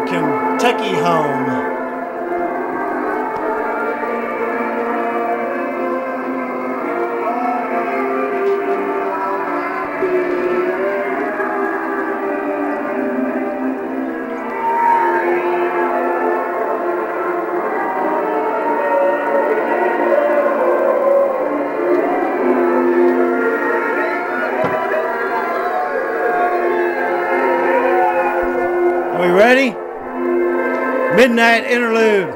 from Kentucky home. Are we ready? Midnight interlude.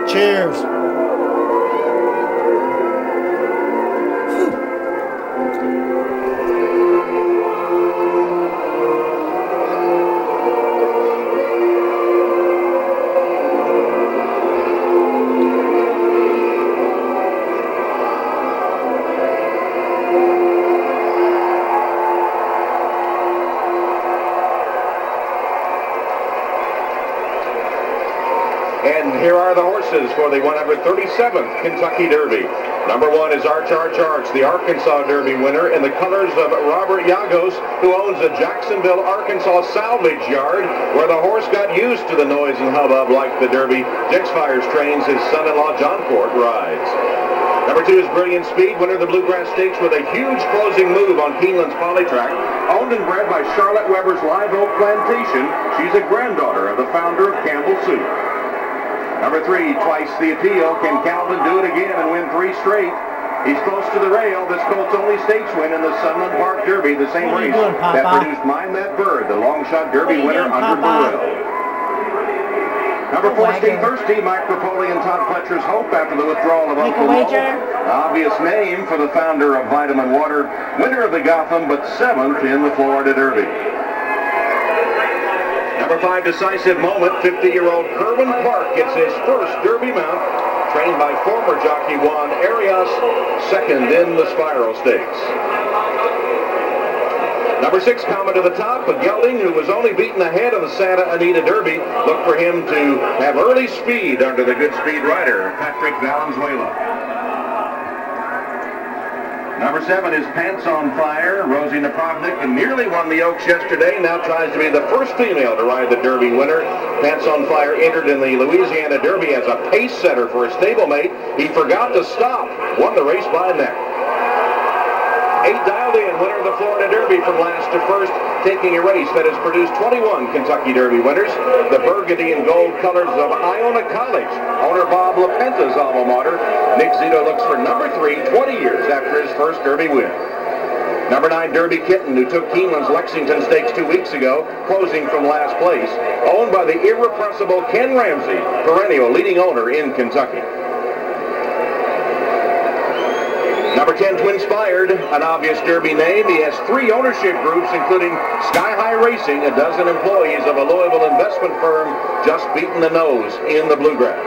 Cheers. And here are the horses for the 137th Kentucky Derby. Number 1 is Arch, the Arkansas Derby winner in the colors of Robert Yagos, who owns a Jacksonville, Arkansas salvage yard where the horse got used to the noise and hubbub like the Derby. Jex Fires trains his son-in-law John Ford rides. Number 2 is Brilliant Speed, winner of the Bluegrass Stakes with a huge closing move on Keeneland's Polytrack. Owned and bred by Charlotte Weber's Live Oak Plantation, she's a granddaughter of the founder of Campbell Soup. Number 3, Twice the Appeal. Can Calvin do it again and win 3 straight? He's close to the rail. This colt's only stakes win in the Sunland Park Derby, the same race that produced Mind That Bird, the long shot Derby winner under Burrell. Number 4, Stay Thirsty. Mike Rapoli and Todd Fletcher's hope after the withdrawal of Uncle Mo. Obvious name for the founder of Vitamin Water, winner of the Gotham, but 7th in the Florida Derby. Number 5, Decisive Moment. 50-year-old Kerwin Park gets his first Derby mount, trained by former jockey Juan Arias, 2nd in the Spiral Stakes. Number 6, Comet to the Top, a gelding who was only beaten ahead of the Santa Anita Derby. Look for him to have early speed under the good speed rider, Patrick Valenzuela. Number 7 is Pants on Fire. Rosie Napravnik nearly won the Oaks yesterday, now tries to be the first female to ride the Derby winner. Pants on Fire entered in the Louisiana Derby as a pace setter for a stablemate. He forgot to stop, won the race by a neck. 8 Dialed In, winner of the Florida Derby from last to first, taking a race that has produced 21 Kentucky Derby winners. The burgundy and gold colors of Iona College, owner Bob LaPenta's alma mater. Nick Zito looks for number 3, 20 years after his first Derby win. Number 9, Derby Kitten, who took Keeneland's Lexington Stakes 2 weeks ago, closing from last place. Owned by the irrepressible Ken Ramsey, perennial leading owner in Kentucky. Number 10, Twinspired, an obvious Derby name. He has 3 ownership groups, including Sky High Racing, a dozen employees of a Louisville investment firm, just beating the nose in the Bluegrass.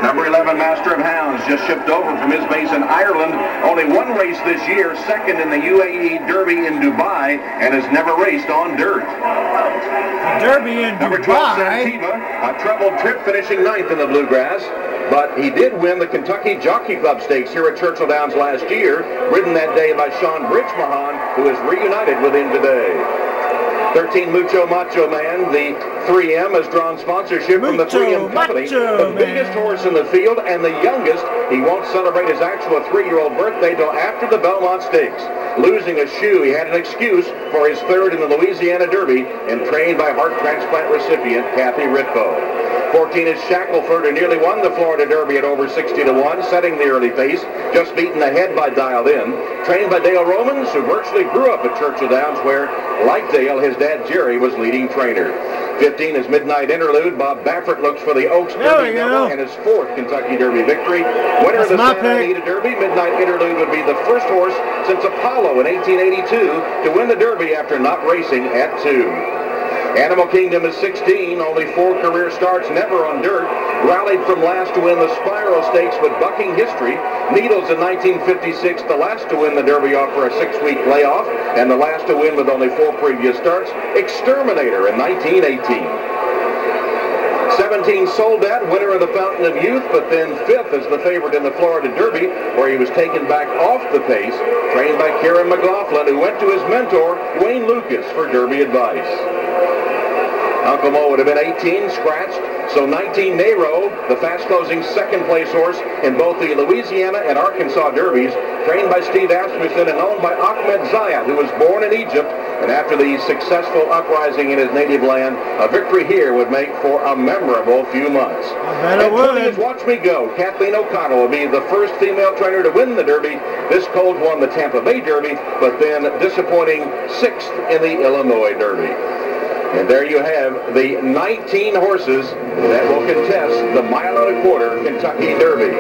Number 11, Master of Hounds, just shipped over from his base in Ireland. Only 1 race this year, 2nd in the UAE Derby in Dubai, and has never raced on dirt. Derby in Number 12, Santiva, a troubled trip, finishing 9th in the Bluegrass. But he did win the Kentucky Jockey Club Stakes here at Churchill Downs last year, ridden that day by Sean Bridgmohan, who is reunited with him today. 13, Mucho Macho Man. The 3M has drawn sponsorship from the 3M Company. The biggest horse in the field and the youngest. He won't celebrate his actual 3-year-old birthday till after the Belmont Stakes. Losing a shoe, he had an excuse for his 3rd in the Louisiana Derby and trained by heart transplant recipient Kathy Ritvo. 14 is Shackelford, who nearly won the Florida Derby at over 60-1, setting the early pace, just beaten ahead by Dialed In. Trained by Dale Romans, who virtually grew up at Churchill Downs, where, like Dale, his dad Jerry was leading trainer. 15 is Midnight Interlude. Bob Baffert looks for the Oaks Derby double and his 4th Kentucky Derby victory. Winner of the Santa Anita Derby, Midnight Interlude would be the first horse since Apollo in 1882 to win the Derby after not racing at 2. Animal Kingdom is 16, only 4 career starts, never on dirt. Rallied from last to win the Spiral Stakes with bucking history. Needles in 1956, the last to win the Derby after a 6-week layoff, and the last to win with only 4 previous starts. Exterminator in 1918. 17, Soldat, winner of the Fountain of Youth, but then 5th as the favorite in the Florida Derby, where he was taken back off the pace, trained by Kieran McLaughlin, who went to his mentor, Wayne Lucas, for Derby advice. Uncle Mo would have been 18, scratched. So 19, Nero, the fast-closing second-place horse in both the Louisiana and Arkansas Derbies, trained by Steve Asmussen and owned by Ahmed Zayat, who was born in Egypt. And after the successful uprising in his native land, a victory here would make for a memorable few months. And please watch me go. Kathleen O'Connell will be the first female trainer to win the Derby. This colt won the Tampa Bay Derby, but then disappointing 6th in the Illinois Derby. And there you have the 19 horses that will contest the 1.25 mile Kentucky Derby.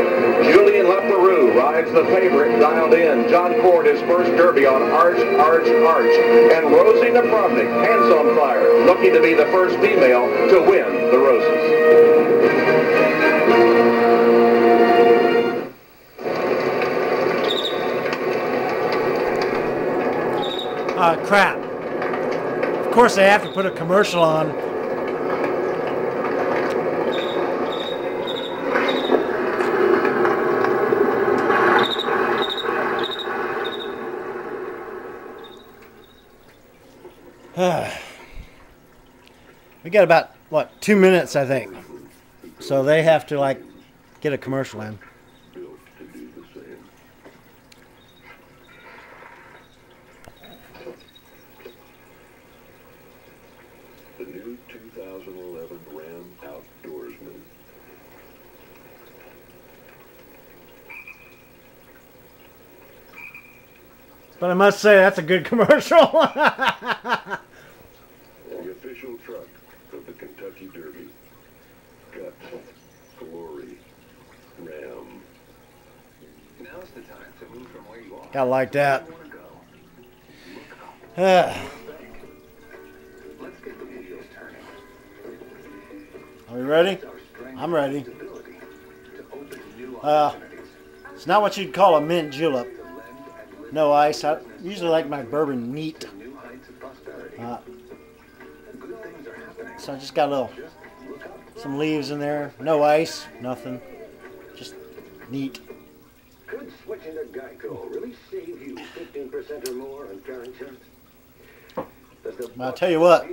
Julian LaPeroux rides the favorite, Dialed In. John Cord, his first Derby on Arch. And Rosie Napravnik, Hands on Fire, looking to be the first female to win the Roses. Crap. Of course, they have to put a commercial on. We got about, what, 2 minutes, I think. So they have to, like, get a commercial in. The new 2011 Ram Outdoorsman. But I must say, that's a good commercial. The official truck of the Kentucky Derby. Guts, glory, Ram. Now's the time to move from where you are. Gotta like that. Are we ready? I'm ready. It's not what you'd call a mint julep. No ice. I usually like my bourbon neat. So I just got some leaves in there. No ice, nothing. Just neat. Could switching to Geico really save you 15% or more on car insurance? I'll tell you what.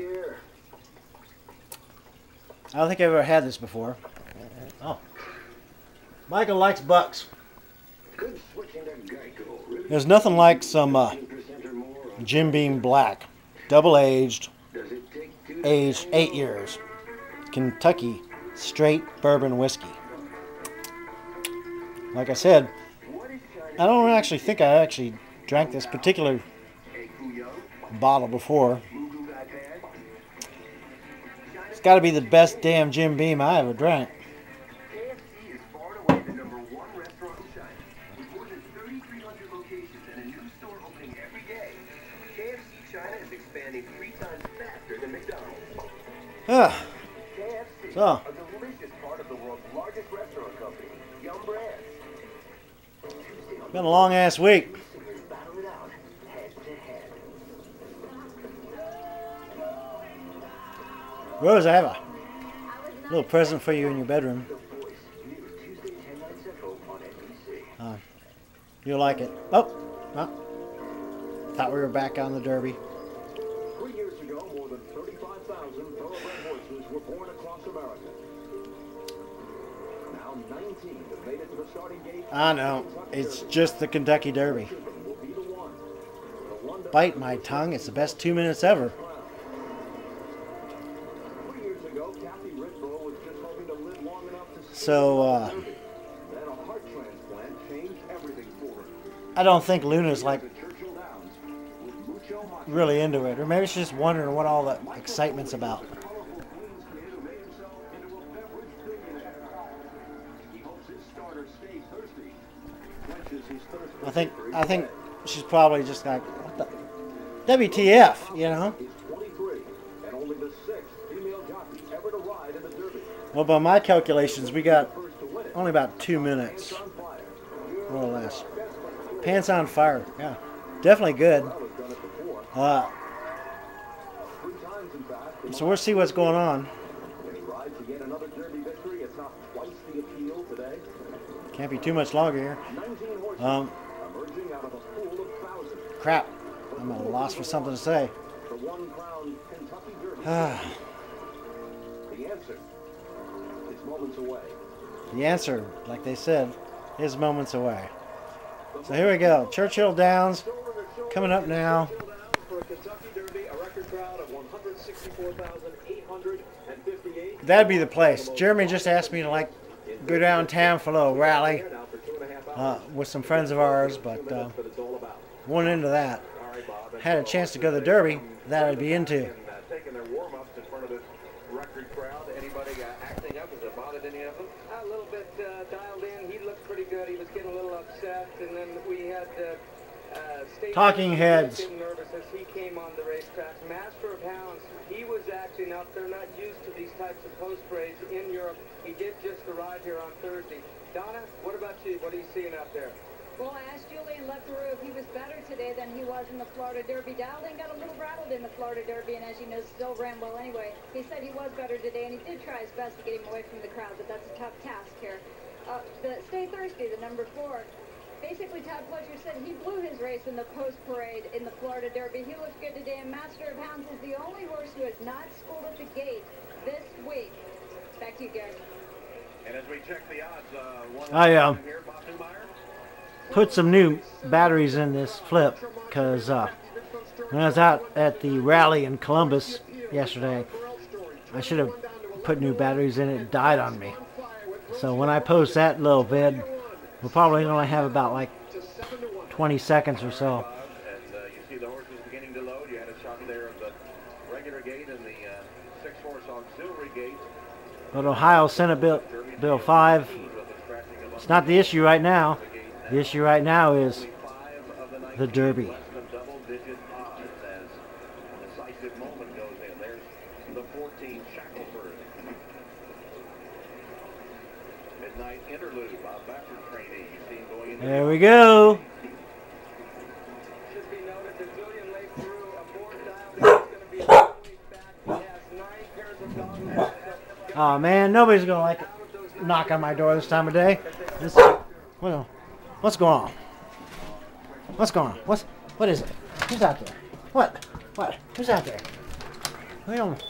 I don't think I've ever had this before. Oh. Michael likes bucks. There's nothing like some Jim Beam Black. Double-aged. Aged 8 years. Kentucky straight bourbon whiskey. Like I said, I don't actually think I actually drank this particular bottle before. It's got to be the best damn Jim Beam I ever drank. KFC is far and away the #1 restaurant in China. With more than 3,300 locations and a new store opening every day, KFC China is expanding 3 times faster than McDonald's. KFC, So. a delicious part of the world's largest restaurant company, Yum Brands. Been a long ass week. Battle it out, head to head. Rose, I have a little present for you in your bedroom. You'll like it. Oh, thought we were back on the Derby. 3 years ago, more than 35,000 thoroughbred horses were born across America. Now 19 have made it to the starting gate. I know. It's just the Kentucky Derby. Bite my tongue. It's the best 2 minutes ever. So, I don't think Luna's like really into it. Or maybe she's just wondering what all the excitement's about. I think she's probably just like, what the WTF, you know? Well, by my calculations, we got only about 2 minutes, more or less. Pants on Fire, yeah, definitely good. So we'll see what's going on. Can't be too much longer here. 19 horses emerging out of a pool of thousands. Crap. I'm at a loss for something to say. The one-crown Kentucky Derby. The answer is moments away. The answer, like they said, is moments away. So here we go. Churchill Downs coming up now. For a Kentucky Derby, a record crowd of 164,858. That'd be the place. Jeremy just asked me to like go downtown for a little rally with some friends of ours, but went into that. Had a chance to go to the Derby, that I'd be into. Taking their warm-ups in front of this record crowd. Anybody acting up? Has it bothered any of them? A little bit dialed in. He looked pretty good. He was getting a little upset, and then we had Talking Heads. Nervous as he came on the racetrack. Master of Hounds. He was acting up. They're not used to these types of post parades in Europe. He did just arrive here on Thursday. Donna, what about you? What are you seeing out there? Well, I asked Julian Leperoux if he was better today than he was in the Florida Derby. Dowling got a little rattled in the Florida Derby, and as you know, still ran well anyway. He said he was better today, and he did try his best to get him away from the crowd, but that's a tough task here. The Stay Thirsty, the number 4, basically Todd Pletcher said he blew his race in the post parade in the Florida Derby. He looked good today, and Master of Hounds is the only horse who has not schooled at the gate this week. Back to you, Gary. And as we check the odds, I put some new batteries in this flip because when I was out at the rally in Columbus yesterday, I should have put new batteries in. It died on me. So when I post that little vid, we'll probably only have about like 20 seconds or so. And you see the horses beginning to load. You had a shot there of the regular gate and the 6-horse auxiliary gate. But Ohio Senate Bill 5, it's not the issue right now. The issue right now is the Derby. Less than double-digit odds as a decisive moment goes in. There's the 14, Shackelford. Midnight Interlude, Bob Baffert trainee. You see him going into There we go. Should be noted that Julian Leperoux aboard dialed in. He's going to be a back. He has 9 pairs of dogs. Oh man, nobody's gonna like knock on my door this time of day. Well, what's going on? What's going on? What is it? Who's out there? What? Who's out there? We don't.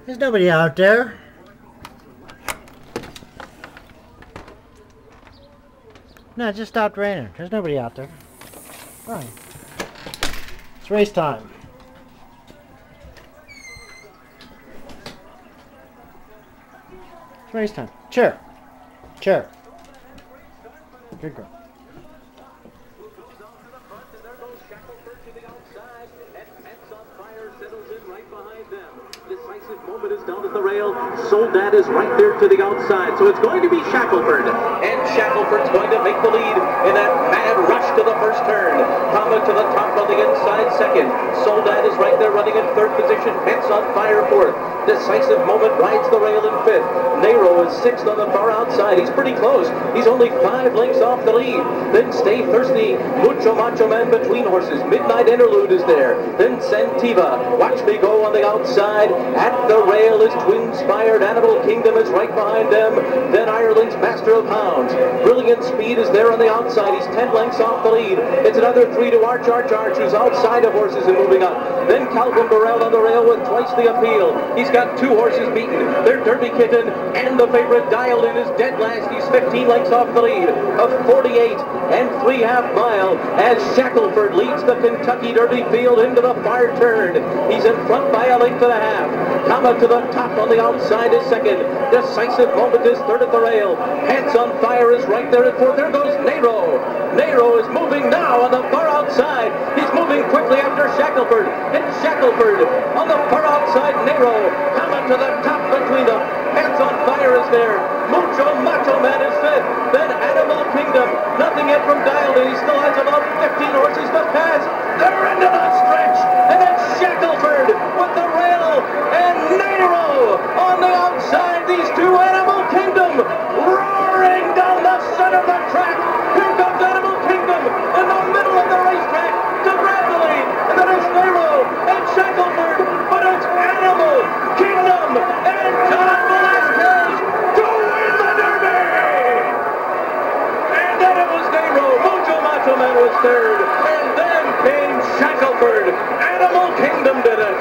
There's nobody out there. No, it just stopped raining. There's nobody out there. Right. It's race time. It's race time. Chair. Good girl. Decisive moment is down at the rail. Soldat is right there to the outside, so it's going to be Shackelford. And Shackelford's going to make the lead in that mad rush to the first turn. Comet to the top on the inside second. Soldat is right there running in third position. Pence on fire fourth. Decisive moment rides the rail in fifth. Nero is sixth on the far outside. He's pretty close. He's only 5 lengths off the lead. Then Stay Thirsty, Mucho Macho Man between horses. Midnight Interlude is there. Then Santiva, Watch Me Go on the outside. At the rail is Twin-Spired. Animal Kingdom is right behind them. Then Ireland's Master of Hounds. Brilliant Speed is there on the outside. He's 10 lengths off the lead. It's another 3 to Arch, who's outside of horses and moving up. Then Calvin Burrell on the rail with twice the appeal. He's got 2 horses beaten. They're Derby Kitten and the favorite Dialed In is dead last. He's 15 lengths off the lead of 48 and 3/2 mile as Shackelford leads the Kentucky Derby field into the far turn. He's in front by 1.5 lengths. Kama to the top on the outside is second. Decisive moment is third at the rail. Pants on Fire is right there at fourth. There goes Nero. Nero is moving now on the far outside. He's moving quickly after Shackelford. It's Shackelford on the far outside. Nero coming to the top between them. Pants on Fire is there. Mucho Macho Man is fifth. Then Animal Kingdom. Nothing yet from Dialed In. He still has about 15 horses to pass. They're into the stretch. And it's Shackelford with the rail. And Nero on the outside. These 2 Animal Kingdom roaring down the center of the track. Here comes Animal Kingdom in the middle of the racetrack to grab the lead. And then it's Nero and Shackelford. But it's Animal Kingdom and John Velasquez to then it was Nero. Mucho Macho Man was third. And then came Shackelford. Animal Kingdom did it.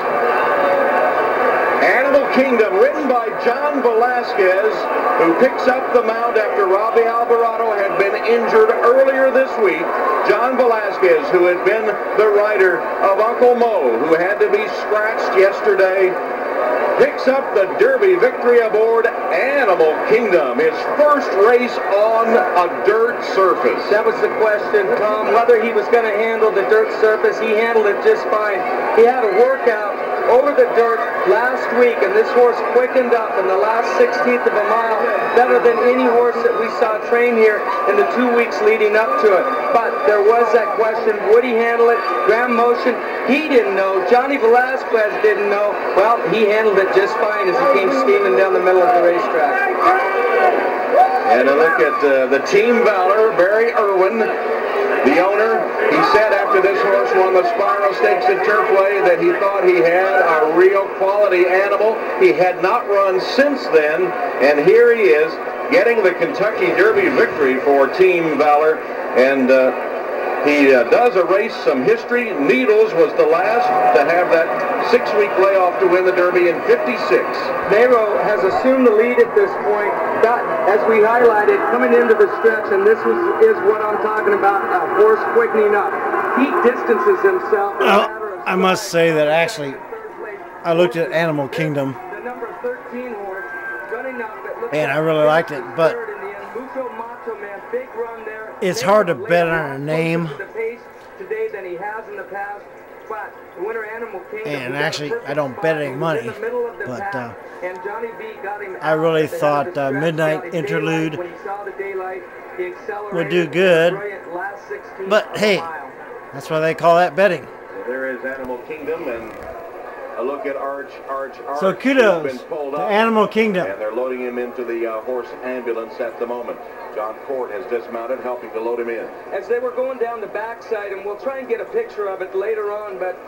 Animal Kingdom, ridden by John Velasquez, who picks up the mount after Robbie Alvarado had been injured earlier this week. John Velasquez, who had been the rider of Uncle Mo, who had to be scratched yesterday, picks up the Derby victory aboard Animal Kingdom, his first race on a dirt surface. That was the question, Tom, whether he was going to handle the dirt surface. He handled it just fine. He had a workout over the dirt last week, and this horse quickened up in the last 16th of a mile better than any horse that we saw train here in the 2 weeks leading up to it. But there was that question, would he handle it? Graham Motion, he didn't know. Johnny Velasquez didn't know. Well, he handled it just fine as he came steaming down the middle of the racetrack. And a look at the Team Valor, Barry Irwin, the owner. He said after this horse won the Spiral Stakes at Turfway that he thought he had a real quality animal. He had not run since then, and here he is getting the Kentucky Derby victory for Team Valor. And he does erase some history. Needles was the last to have that 6-week layoff to win the Derby in '56. Nero has assumed the lead at this point. But as we highlighted, coming into the stretch, and this is what I'm talking about, a horse quickening up. He distances himself. I must say that actually, I looked at Animal Kingdom, The number 13 horse running up. and I really liked it, but it's hard to bet on a name. And actually, I don't bet any money, but I really thought Midnight Interlude would do good. But hey, that's why they call that betting. So there is Animal Kingdom, and a look at Arch. So kudos to Animal Kingdom. And they're loading him into the horse ambulance at the moment. John Court has dismounted, helping to load him in. As they were going down the backside, and we'll try and get a picture of it later on, but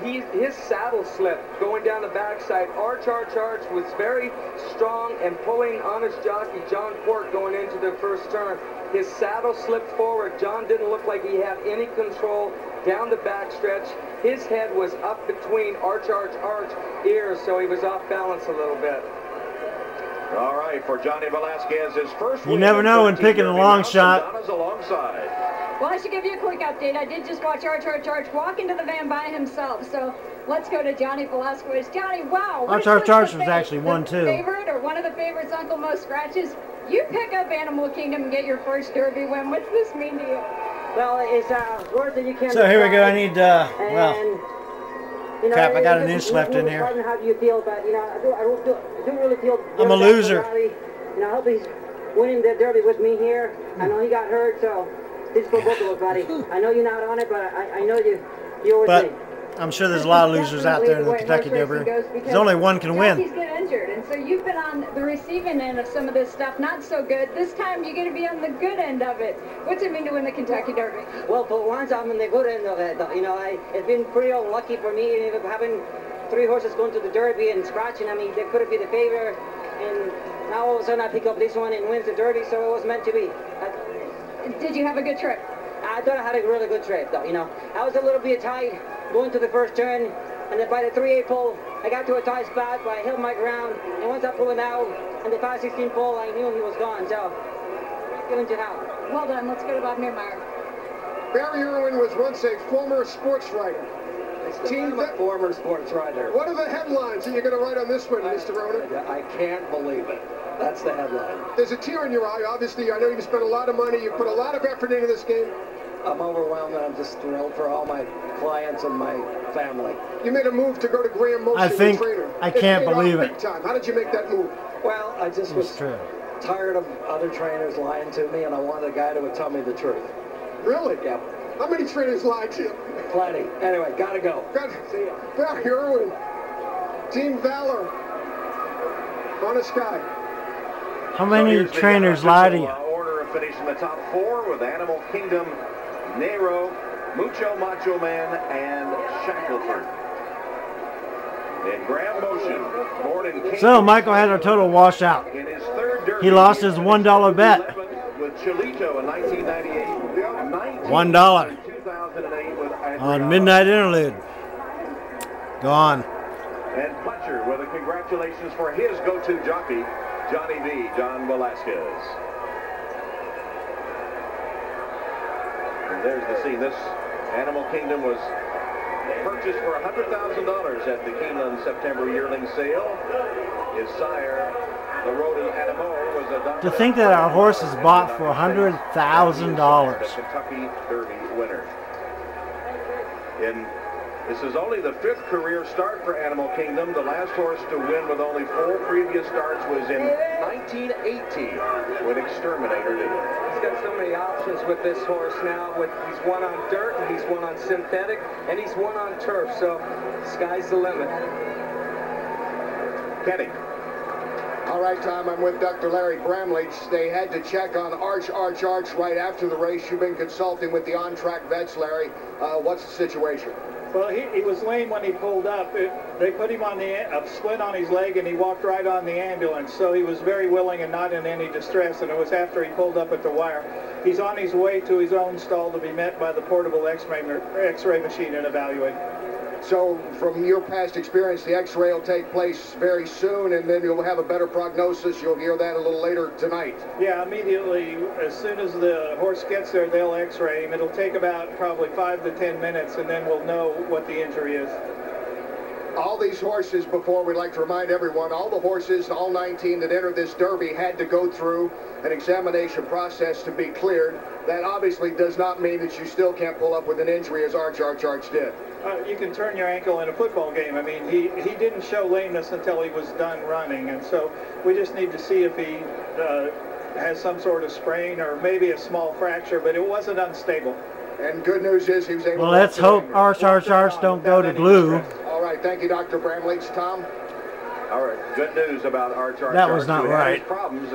his saddle slipped going down the backside. Arch was very strong and pulling on his jockey, John Court, going into the first turn. His saddle slipped forward. John didn't look like he had any control down the backstretch. His head was up between Arch ears, so he was off balance a little bit. All right, for Johnny Velasquez, his first win. You never know when picking a long shot. Donna's alongside. Well, I should give you a quick update. I did just watch Arch walk into the van by himself. So let's go to Johnny Velasquez. Johnny, wow. Arch was actually one too. Favorite or one of the favorites, Uncle Mo scratches. You pick up Animal Kingdom and get your first Derby win. What's this mean to you? Well, it's worth it. You can't. So here we go. I need well. You know, crap, I got an inch left in here. How do you feel? But you know, I don't really feel. I'm a loser. You know, I hope he's winning the Derby with me here. I know he got hurt, so this is for both of us, buddy. I know you're not on it, but I know you're with me. I'm sure there's a lot of losers out there in the Kentucky Derby. There's only one can win. Jockeys get injured, and so you've been on the receiving end of some of this stuff, not so good. This time you're going to be on the good end of it. What's it mean to win the Kentucky Derby? Well, for once I'm on the good end of it. You know, it's been pretty unlucky for me having 3 horses going to the Derby and scratching. I mean, they could have been the favorite, and now all of a sudden I pick up this one and wins the Derby, so it was meant to be. Did you have a good trip? I thought I had a really good trip, though. You know, I was a little bit tight going to the first turn, and then by the 3/8 pole, I got to a tight spot, but I held my ground. And once I pulled out, and the 5/16 pole, I knew he was gone. So, feeling to how. Well done. Let's go to Bob Niermeyer. Barry Irwin was once a former sports writer. I'm a former sports writer. What are the headlines that you're going to write on this one, Mr. Ronan? I can't believe it. That's the headline. There's a tear in your eye. Obviously, I know you've spent a lot of money. You've put a lot of effort into this game. I'm overwhelmed, and I'm just thrilled for all my clients and my family. You made a move to go to Graham Motion, I think trainer. I can't believe it. Big time. How did you make that move? Well, I just was tired of other trainers lying to me, and I wanted a guy that would tell me the truth. Really? Yeah. How many trainers lied to you? Plenty. Anyway, gotta go. See ya. Barry Irwin, Team Valor, on a sky. How many trainers lie to you? Order of finishing the top 4 with Animal Kingdom, Nero, Mucho Macho Man, and Shackelford. In Graham Motion, born in So Michael had a total washout. in his 3rd Derby, He lost his $1 bet. with Chilito in 1998. $1 2008 with on Midnight Interlude. Gone. And Fletcher with a congratulations for his go-to jockey, Johnny V, John Velasquez. And there's the scene. This Animal Kingdom was purchased for $100,000 at the Keeneland September yearling sale. His sire, the Rhoden Animo, was a... To think that our horse is bought for $100,000. The Kentucky Derby winner. This is only the 5th career start for Animal Kingdom. The last horse to win with only 4 previous starts was in 1918 when Exterminator did it. He's got so many options with this horse now. He's won on dirt, and he's won on synthetic, and he's won on turf. So sky's the limit. Kenny. All right, Tom, I'm with Dr. Larry Bramlage. They had to check on Arch right after the race. You've been consulting with the on-track vets, Larry. What's the situation? Well, he was lame when he pulled up. They put him on a splint on his leg, and he walked right on the ambulance. So he was very willing and not in any distress, and it was after he pulled up at the wire. He's on his way to his own stall to be met by the portable X-ray machine and evaluated. So from your past experience, the X-ray will take place very soon, and then you'll have a better prognosis. You'll hear that a little later tonight. Yeah, immediately. As soon as the horse gets there, they'll X-ray him. It'll take about probably 5 to 10 minutes, and then we'll know what the injury is. All these horses, before, we'd like to remind everyone, all the horses, all 19 that entered this Derby had to go through an examination process to be cleared. That obviously does not mean that you still can't pull up with an injury as Arch did. You can turn your ankle in a football game. I mean, he didn't show lameness until he was done running, and so we just need to see if he has some sort of sprain or maybe a small fracture, but it wasn't unstable. And good news is he was able well, to... let's hope Arch don't go to glue. All right, thank you, Dr. Bramlage. Tom? All right, good news about Arch. That was not right. Problems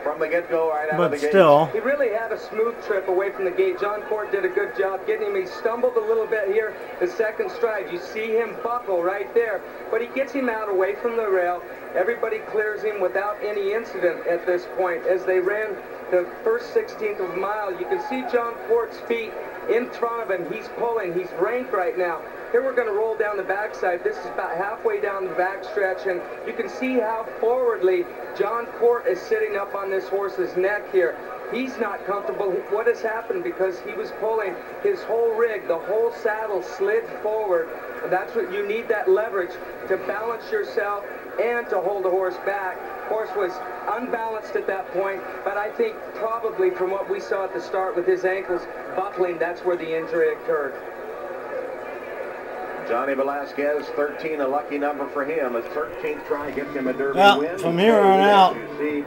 from the get-go right out of the gate. But still. He really had a smooth trip away from the gate. John Court did a good job getting him. He stumbled a little bit here, the second stride. You see him buckle right there. But he gets him out away from the rail. Everybody clears him without any incident at this point. As they ran the first 16th of a mile, you can see John Court's feet in front of him. He's pulling. He's rank right now. Here we're going to roll down the backside. This is about halfway down the back stretch, and you can see how forwardly John Court is sitting up on this horse's neck here. He's not comfortable. What has happened? Because he was pulling his whole rig, the whole saddle slid forward. And that's what you need, that leverage to balance yourself and to hold the horse back. Horse was unbalanced at that point, but I think probably from what we saw at the start with his ankles buckling, that's where the injury occurred. Johnny Velasquez, 13, a lucky number for him. His 13th try gets him a Derby win. From here on out. You see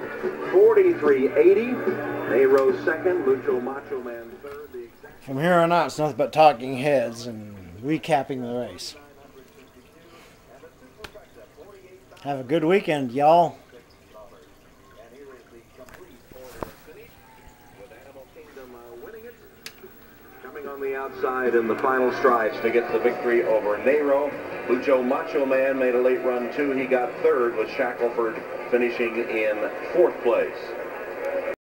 43.80. Nero second, Mucho Macho Man third. From here on out, it's nothing but talking heads and recapping the race. Have a good weekend, y'all. On the outside in the final strides to get the victory over Nero. Mucho Macho Man made a late run too. He got third with Shackelford finishing in 4th place.